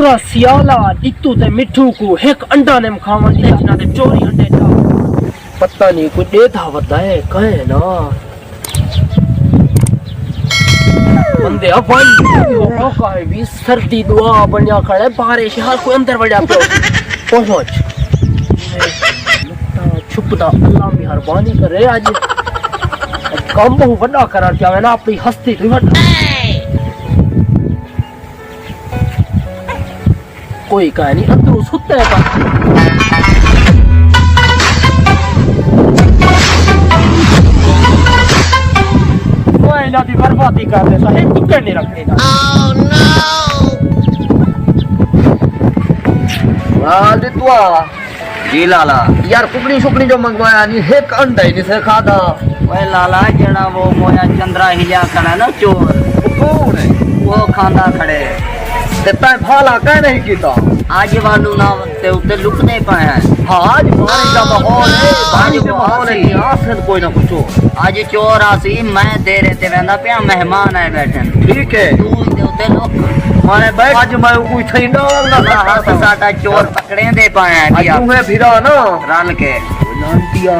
पूरा सियाला डिट्टू ते मिठू को एक अंडा ने खावन दे ना ते चोरी अंडे दा पता नहीं कोई देता वदा है कहे ना बंदे अपन वो कहे भी सर्दी दुआ बनिया खड़े बारिश हर कोई अंदर बढ़िया पहुंच छुपदा अल्लाह मेहरबानी करे आज काम बहु बड़ा करा चाहे ना अपनी हस्ती तो हट कोई कहानी अंदर सुते है कोई ना दी बर्बादी कर दे साहे कुत्ते नहीं रखने ना वाह दितवा जी लाला यार कुकड़ी शुकड़ी जो मंगवाया नहीं एक अंडा ही नहीं से खादा ओए लाला जड़ा वो मोया चंद्रा हिला खड़ा ना चोर कौन है वो खांदा खड़े ते तै भाला कह नहीं कीता आज वालू ना ते उते लुकने पाए हैं हाँ आज बारिश का माहौल है बारिश का माहौल है आखिर कोई ना कुछ हो आज चोर आसी मैं तेरे ते वेंदा पिया मेहमान आए बैठन ठीक है तू दे उते लोग माने बैठ आज मैं कोई थई ना हां साडा चोर पकड़े दे पाए हैं आज तू है फिरा ना रल के नांटिया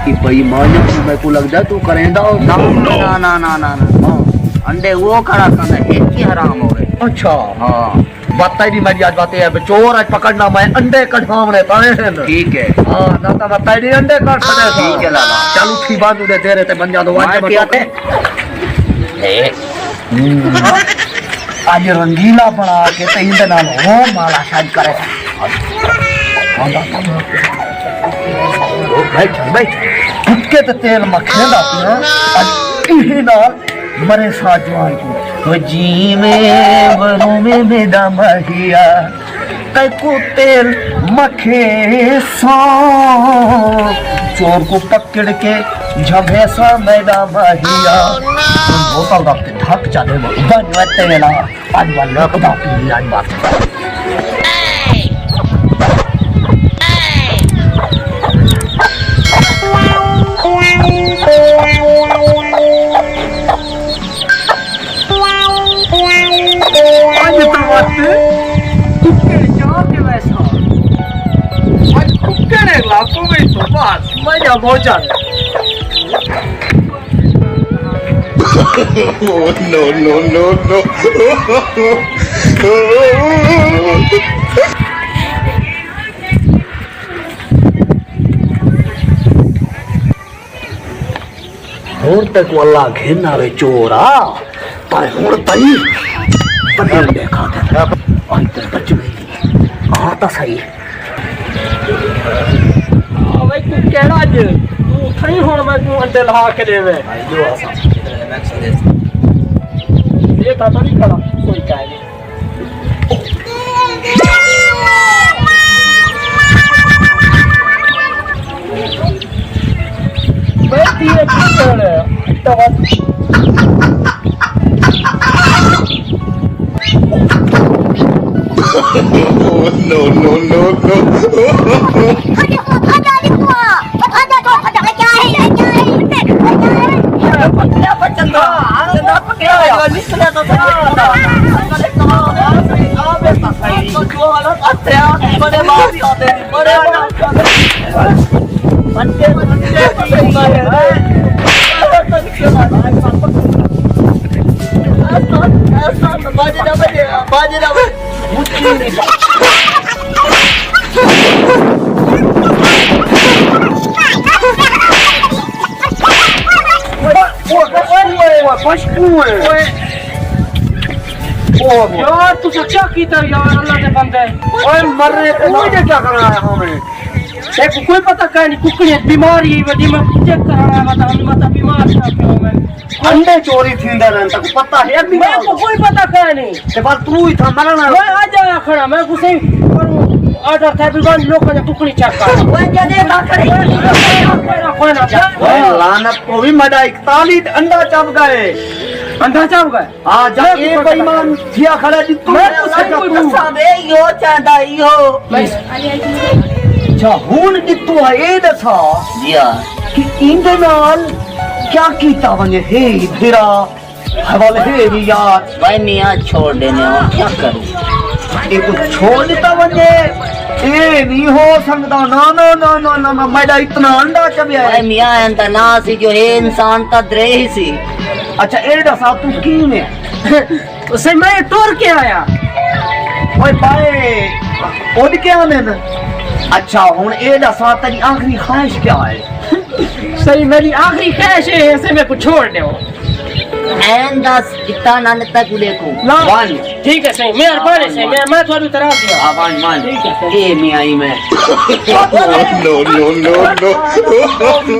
कि भाई माने मैं को लग जा तू करेंदा ना ना ना ना ना अंडे वो खड़ा खाना एक ही हराम हो गए अच्छा हां बात ही नहीं मेरी आज बातें है चोर आज पकड़ना मैं अंडे कटवावने ताए हैं ठीक है हां ना तो बात ही अंडे काट सके ठीक है लाला चल उठी बांध दे तेरे ते बन जा दो आज बताते आज रंगीला बना के तीन दिन नाल हो माला शादी करे बैठ बैठ कुत्ते ते तेल मखेदा पिया आज इही नाल मरे साजवान को तो जी में बरू में मेदा महिया कई को तेल मखे सो चोर को पकड़ के झभे सा मैदा महिया बोतल दाते ढक जाने बन वते ना आज बन लक दा पी आज बात no, no, no, no. और तक वाला घेरना रे चोरा पर हुण तई बदल देखा था अंतर बच गई हां ता सही भाई तू केड़ा ज तू थई हुन मैं तू अंडे लहा के देवे जो आसा ये था तो नहीं खड़ा कोई का नहीं बैठी है किधर तो बस no, no, no, no. यार तू क्या कीता यार अल्लाह के बंदे ओए मर रहे मुझे क्या करना है हमें देखो कोई पता क्या नहीं कुकड़ी बीमारी है वडी में चेक कराना मत बीमार था क्यों मैं अंडे चोरी थींदे रहन तक पता है भी मैं को कोई पता क्या नहीं ते बात तू ही था मरना मैं आ जाया खड़ा मैं कुछ करूं ऑर्डर था बिगन लोग ने कुकड़ी चेक कर वो जने बाकड़ी कोई ना ओए लानत को भी मजा 41 अंडा चप गए अंडा चप गए हां जब एक बेईमान थिया खड़ा जी तू मैं तो कोई दसा दे यो चांदा यो अच्छा हुन जितू है दसा जिया कि इंदे नाल क्या कीता वने हे फिरा हवाले हे भी यार भाई मियां छोड़ देने और क्या करूं ये कुछ छोड़ देता वने ए नहीं हो सकता ना ना ना ना ना ना मेरा इतना अंडा चबिया भाई है मियां अंत ना सी जो है इंसान ता द्रेही सी अच्छा एड़ा सा तू की में उसे मैं टोर के आया ओए पाए ओद के आने न अच्छा हुन एड़ा सा तेरी आखिरी ख्वाहिश क्या है सही मेरी आखिरी ख्वाहिश है ऐसे में कुछ छोड़ दो एंड दस इतना नन तक देखो ना वन ठीक है सही मेहरबानी से मैं थोड़ी तरह दिया वन वन ठीक है ए मियां ही मैं no, no, no, no.